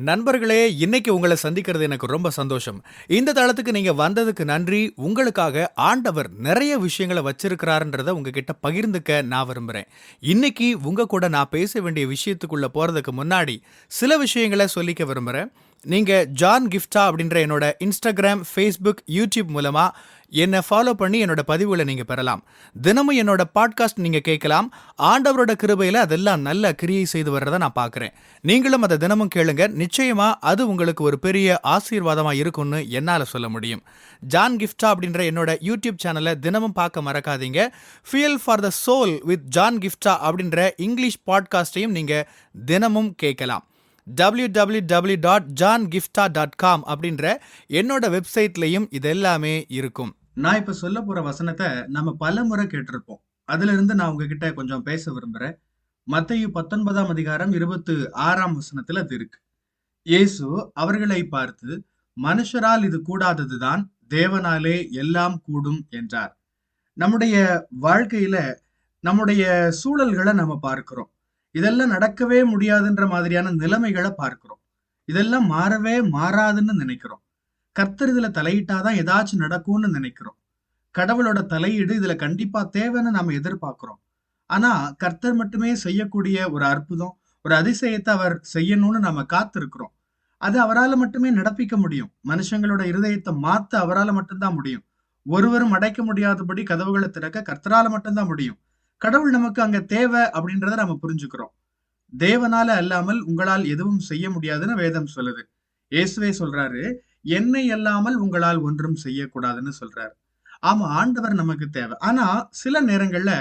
நண்பர்களே, இன்னைக்கு உங்கள சந்திக்கிறது எனக்கு ரொம்ப சந்தோஷம். இந்த தளத்துக்கு நீங்க வந்ததுக்கு நன்றி. உங்களுக்காக ஆண்டவர் நெறைய விஷயங்கள வச்சிருக்கிறாருன்றத உங்ககிட்ட பகிர்ந்துக்க நான் விரும்புறேன். இன்னைக்கு உங்க கூட நான் பேச வேண்டிய விஷயத்துக்குள்ள போறதுக்கு முன்னாடி, சில விஷயங்கள சொல்லிக்க விரும்புறேன். நீங்க ஜான் கிஃப்டா அப்படின்ற என்னோட Instagram, Facebook, YouTube மூலமா என்ன ஃபாலோ பண்ணி என்னோட பதிவுகள நீங்க பெறலாம். தினமும் என்னோட பாட்காஸ்ட் நீங்க கேட்கலாம். ஆண்டவரோட கிருபையில அதெல்லாம் நல்ல கிரியை செய்து வர்றத நான் பார்க்கிறேன். நீங்களும் அத தினமும் கேளுங்க. நிச்சயமா அது உங்களுக்கு ஒரு பெரிய ஆசீர்வாதமா இருக்கும்னு என்னால சொல்ல முடியும். ஜான் கிஃப்டா அப்படின்ற என்னோட யூடியூப் சேனலை தினமும் பார்க்க மறக்காதீங்க. Fuel for the soul with John கிஃப்டா அப்படின்ற இங்கிலீஷ் பாட்காஸ்டையும் நீங்க தினமும் கேட்கலாம். www.johngifta.com அப்படின்ற என்னோட வெப்சைட்லயும் இது எல்லாமே இருக்கும். நான் இப்ப சொல்ல போற வசனத்தை நம்ம பல முறை கேட்டிருப்போம். அதுல இருந்து நான் உங்ககிட்ட கொஞ்சம் பேச விரும்புறேன். மத்தேயு 19ஆம் அதிகாரம் 26ஆம் வசனத்துல அது இருக்கு. இயேசு அவர்களை பார்த்து, மனுஷரால் இது கூடாததுதான், தேவனாலே எல்லாம் கூடும் என்றார். நம்முடைய வாழ்க்கையில நம்முடைய சூழல்களை நம்ம பார்க்கிறோம். இதெல்லாம் நடக்கவே முடியாதுன்ற மாதிரியான நிலைமைகளை பார்க்கிறோம். இதெல்லாம் மாறவே மாறாதுன்னு நினைக்கிறோம். கர்த்தர் இதுல தலையிட்டாதான் ஏதாச்சும் நடக்கும்னு நினைக்கிறோம். கடவுளோட தலையீடு இதுல கண்டிப்பா தேவைன்னு நாம எதிர்பார்க்கிறோம். ஆனா கர்த்தர் மட்டுமே செய்யக்கூடிய ஒரு அற்புதம், ஒரு அதிசயத்தை அவர் செய்யணும்னு நாம காத்திருக்கிறோம். அது அவரால மட்டுமே நடப்பிக்க முடியும். மனுஷங்களோட இருதயத்தை மாத்த அவரால மட்டும்தான் முடியும். ஒருவரும் அடைக்க முடியாதபடி கதவுகளை திறக்க கர்த்தரால மட்டும்தான் முடியும். கடவுள் நமக்கு அங்க தேவை அப்படின்றத நம்ம புரிஞ்சுக்கிறோம். தேவனால அல்லாமல் உங்களால் எதுவும் செய்ய முடியாதுன்னு வேதம் சொல்லுது. இயேசுவே சொல்றாரு, என்னை அல்லாமல் உங்களால் ஒன்றும் செய்யக்கூடாதுன்னு சொல்றாரு. ஆமா, ஆண்டவர் நமக்கு தேவை. ஆனா சில நேரங்கள்ல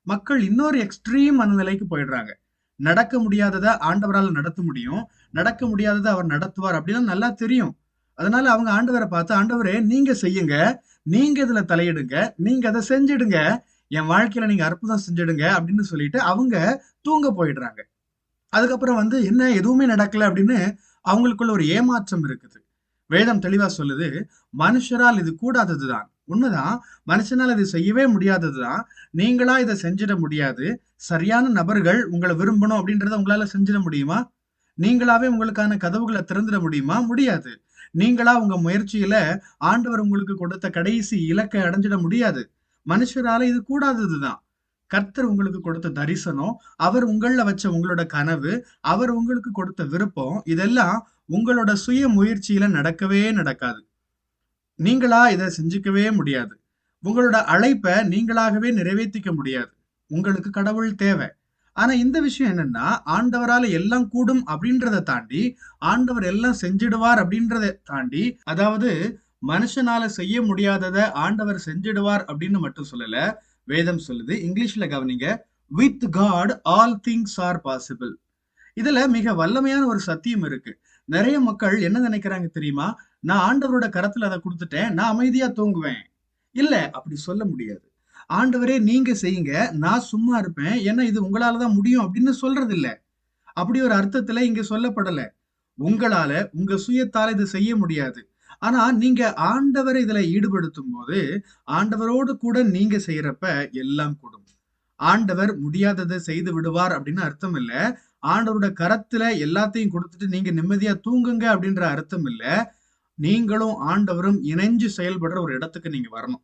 மக்கள் இன்னொரு எக்ஸ்ட்ரீம் மனநிலைக்கு போயிடுறாங்க. நடக்க முடியாததை ஆண்டவரால் நடத்த முடியும், நடக்க முடியாததை அவர் நடத்துவார் அப்படின்னு நல்லா தெரியும். அதனால அவங்க ஆண்டவரை பார்த்து, ஆண்டவரே நீங்க செய்யுங்க, நீங்க இதுல தலையிடுங்க, நீங்க அதை செஞ்சிடுங்க, என் வாழ்க்கையில நீங்க அற்புதம் செஞ்சிடுங்க அப்படின்னு சொல்லிட்டு அவங்க தூங்க போயிடுறாங்க. அதுக்கப்புறம் என்ன எதுவுமே நடக்கல அப்படின்னு அவங்களுக்குள்ள ஒரு ஏமாற்றம் இருக்குது. வேதம் தெளிவா சொல்லுது, மனுஷரால் இது கூடாததுதான். உண்மைதான், மனுஷனால் இது செய்யவே முடியாததுதான். நீங்களா இதை செஞ்சிட முடியாது. சரியான நபர்கள் உங்களை விரும்பணும் அப்படின்றத உங்களால செஞ்சிட முடியுமா? நீங்களாவே உங்களுக்கான கதவுகளை திறந்துட முடியுமா? முடியாது. நீங்களா உங்க முயற்சியில ஆண்டவர் உங்களுக்கு கொடுத்த கடைசி இலக்கை அடைஞ்சிட முடியாது. மனுஷரால இது கூடாததுதான். கர்த்தர் உங்களுக்கு கொடுத்த தரிசனம், அவர் உங்கள வச்ச உங்களோட கனவு, அவர் உங்களுக்கு கொடுத்த விருப்பம், இதெல்லாம் உங்களோட சுய முயற்சியில நடக்கவே நடக்காது. நீங்களா இதை செஞ்சுக்கவே முடியாது. உங்களோட அழைப்பை நீங்களாகவே நிறைவேற்றிக்க முடியாது. உங்களுக்கு கடவுள் தேவை. ஆனா இந்த விஷயம் என்னன்னா, ஆண்டவரால எல்லாம் கூடும் அப்படின்றத தாண்டி, ஆண்டவர் எல்லாம் செஞ்சிடுவார் அப்படின்றத தாண்டி, அதாவது மனுஷனால செய்ய முடியாததை ஆண்டவர் செஞ்சிடுவார் அப்படின்னு மட்டும் சொல்லல. வேதம் சொல்லுது, இங்கிலீஷ்ல கவனிங்க, with God all things are possible. இதுல மிக வல்லமையான ஒரு சத்தியம் இருக்கு. நிறைய மக்கள் என்ன நினைக்கிறாங்க தெரியுமா? நான் ஆண்டவரோட கரத்துல அதை கொடுத்துட்டேன், நான் அமைதியா தூங்குவேன். இல்ல, அப்படி சொல்ல முடியாது. ஆண்டவரே நீங்க செய்யுங்க, நான் சும்மா இருப்பேன், ஏன்னா இது உங்களாலதான் முடியும் அப்படின்னு சொல்றது இல்ல. அப்படி ஒரு அர்த்தத்துல இங்க சொல்லப்படல. உங்களால உங்க சுயத்தால இது செய்ய முடியாது. ஆனா நீங்க ஆண்டவரை இதுல ஈடுபடுத்தும் போது, ஆண்டவரோடு கூட நீங்க செய்யறப்ப எல்லாம் கூடும். ஆண்டவர் முடியாததை செய்து விடுவார் அப்படின்னு அர்த்தம் இல்ல. ஆண்டவரோட கரத்துல எல்லாத்தையும் கொடுத்துட்டு நீங்க நிம்மதியா தூங்குங்க அப்படின்ற அர்த்தம் இல்ல. நீங்களும் ஆண்டவரும் இணைஞ்சு செயல்படுற ஒரு இடத்துக்கு நீங்க வரணும்.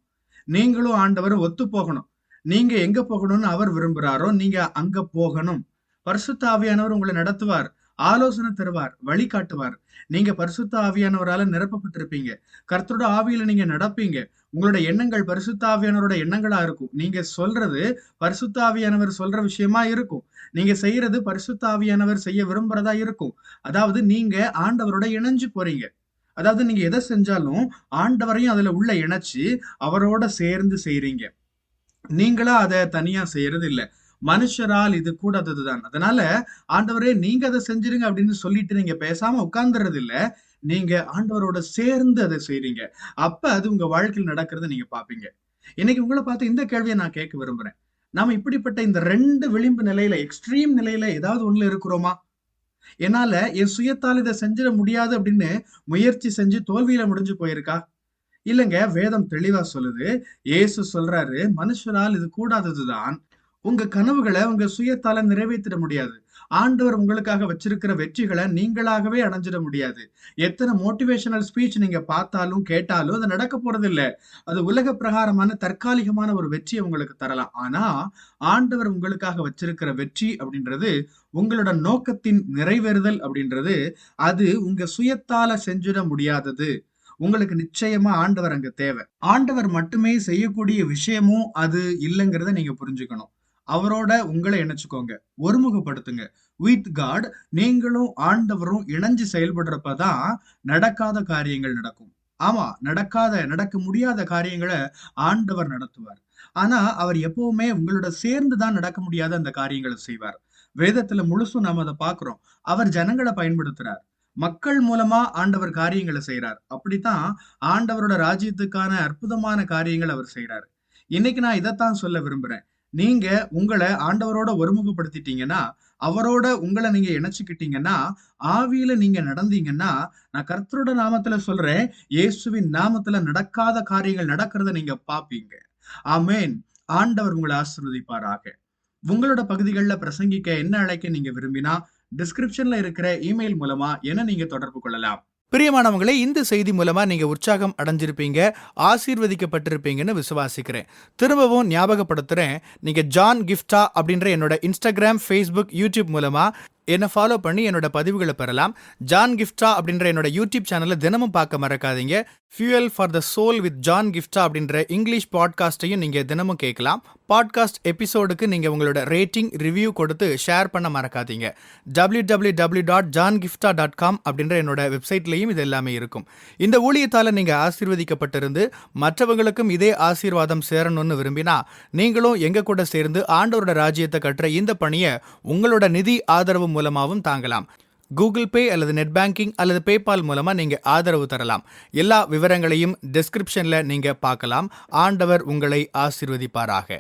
நீங்களும் ஆண்டவரும் ஒத்து போகணும். நீங்க எங்க போகணும்னு அவர் விரும்புறாரோ நீங்க அங்க போகணும். பரிசுத்த ஆவியானவர் உங்களை நடத்துவார், ஆலோசனை தருவார், வழிகாட்டுவார். நீங்க பரிசுத்த ஆவியானவரால நிரப்பப்பட்டிருப்பீங்க. கர்த்தரோட ஆவியில நீங்க நடப்பீங்க. உங்களோட எண்ணங்கள் பரிசுத்த ஆவியானவரோட எண்ணங்களா இருக்கும். நீங்க சொல்றது பரிசுத்த ஆவியானவர் சொல்ற விஷயமா இருக்கும். நீங்க செய்யறது பரிசுத்த ஆவியானவர் செய்ய விரும்புறதா இருக்கும். அதாவது நீங்க ஆண்டவரோட இணைஞ்சு போறீங்க. அதாவது நீங்க எதை செஞ்சாலும் ஆண்டவரையும் அதுல உள்ள இணைச்சு அவரோட சேர்ந்து செய்றீங்க. நீங்களா அதை தனியா செய்யறது இல்ல. மனுஷரால் இது கூடாததுதான். அதனால ஆண்டவரே நீங்க அதை செஞ்சிருங்க அப்படின்னு சொல்லிட்டு நீங்க பேசாம உட்கார்ந்துறது இல்ல. நீங்க ஆண்டவரோட சேர்ந்து அதை செய்றீங்க. அப்ப அது உங்க வாழ்க்கையில் நடக்கிறத நீங்க பாப்பீங்க. இன்னைக்கு உங்களை பார்த்து இந்த கேள்வியை நான் கேட்க விரும்புறேன். நாம இப்படிப்பட்ட இந்த 2 விளிம்பு நிலையில, எக்ஸ்ட்ரீம் நிலையில ஏதாவது ஒண்ணுல இருக்கிறோமா? என்னால என் சுயத்தால் இதை செஞ்சிட முடியாது அப்படின்னு முயற்சி செஞ்சு தோல்வியில முடிஞ்சு போயிருக்கா? இல்லங்க, வேதம் தெளிவா சொல்லுது. இயேசு சொல்றாரு, மனுஷரால் இது கூடாததுதான். உங்க கனவுகளை உங்க சுயத்தால நிறைவேற்றிட முடியாது. ஆண்டவர் உங்களுக்காக வச்சிருக்கிற வெற்றிகளை நீங்களாகவே அடைஞ்சிட முடியாது. எத்தனை மோட்டிவேஷனல் ஸ்பீச் நீங்க பார்த்தாலும் கேட்டாலும் அது நடக்க போறதில்ல. அது உலக பிரகாரமான தற்காலிகமான ஒரு வெற்றியை உங்களுக்கு தரலாம். ஆனா ஆண்டவர் உங்களுக்காக வச்சிருக்கிற வெற்றி அப்படின்றது, உங்களோட நோக்கத்தின் நிறைவேறுதல் அப்படின்றது, அது உங்க சுயத்தால செஞ்சிட முடியாதது. உங்களுக்கு நிச்சயமா ஆண்டவர் அங்க தேவை. ஆண்டவர் மட்டுமே செய்யக்கூடிய விஷயமும் அது இல்லைங்கிறத நீங்க புரிஞ்சுக்கணும். அவரோட உங்களை இணைச்சுக்கோங்க, ஒருமுகப்படுத்துங்க. வித் காட் நீங்களும் ஆண்டவரும் இணைஞ்சு செயல்படுறப்பதான் நடக்காத காரியங்கள் நடக்கும். ஆமா, நடக்க முடியாத காரியங்களை ஆண்டவர் நடத்துவார். ஆனா அவர் எப்பவுமே உங்களோட சேர்ந்துதான் நடக்க முடியாத அந்த காரியங்களை செய்வார். வேதத்துல முழுசும் நாம அதை பாக்குறோம். அவர் ஜனங்களை பயன்படுத்துறார். மக்கள் மூலமா ஆண்டவர் காரியங்களை செய்யறார். அப்படித்தான் ஆண்டவரோட ராஜ்யத்துக்கான அற்புதமான காரியங்கள் அவர் செய்யறாரு. இன்னைக்கு நான் இதைத்தான் சொல்ல விரும்புறேன். நீங்க உங்களை ஆண்டவரோட ஒருமுகப்படுத்திட்டீங்கன்னா, அவரோட உங்களை நீங்க இணைச்சுக்கிட்டீங்கன்னா, ஆவியில நீங்க நடந்தீங்கன்னா, நான் கர்த்தரோட நாமத்துல சொல்றேன், இயேசுவின் நாமத்துல நடக்காத காரியங்கள் நடக்கிறத நீங்க பாப்பீங்க. ஆமென். ஆண்டவர் உங்களை ஆசீர்வதிப்பாராக. உங்களோட பகுதிகளில் பிரசங்கிக்க என்ன அழைக்க நீங்க விரும்பினா, டிஸ்கிரிப்ஷன்ல இருக்கிற இமெயில் மூலமா என்ன நீங்க தொடர்பு கொள்ளலாம். பிரியமானவங்களே, இந்த செய்தி மூலமா நீங்க உற்சாகம் அடைஞ்சிருப்பீங்க, ஆசீர்வதிக்கப்பட்டிருப்பீங்கன்னு விசுவாசிக்கிறேன். திரும்பவும் ஞாபகப்படுத்துறேன், நீங்க ஜான் கிஃப்டா அப்படின்ற என்னோட இன்ஸ்டாகிராம், ஃபேஸ்புக், யூடியூப் மூலமா என்னை ஃபாலோ பண்ணி என்னோட பதிவுகளை பெறலாம். ஜான் கிஃப்டா அப்படின்ற என்னோட யூடியூப் சேனலை தினமும் பார்க்க மறக்காதீங்க. Fuel for the soul with John கிஃப்டா அப்படின்ற இங்கிலீஷ் பாட்காஸ்டையும் நீங்க தினமும் கேட்கலாம். பாட்காஸ்ட் எபிசோடுக்கு நீங்க உங்களோட ரேட்டிங், ரிவ்யூ கொடுத்து ஷேர் பண்ண மறக்காதீங்க. www.johngifta.com அப்படின்ற என்னோட வெப்சைட்லையும் இது எல்லாமே இருக்கும். இந்த ஊழியத்தால நீங்க ஆசீர்வதிக்கப்பட்டிருந்து மற்றவங்களுக்கும் இதே ஆசீர்வாதம் சேரணும்னு விரும்பினா, நீங்களும் எங்க கூட சேர்ந்து ஆண்டவரோட ராஜ்யத்தை கட்டுற இந்த பணியை உங்களோட நிதி ஆதரவு மூலமாகவும் தாங்கலாம். கூகுள் பே அல்லது நெட் பேங்கிங் அல்லது பேபால் மூலமா நீங்க ஆதரவு தரலாம். எல்லா விவரங்களையும் டிஸ்கிரிப்ஷன்ல நீங்க பார்க்கலாம். ஆண்டவர் உங்களை ஆசீர்வதிப்பாராக.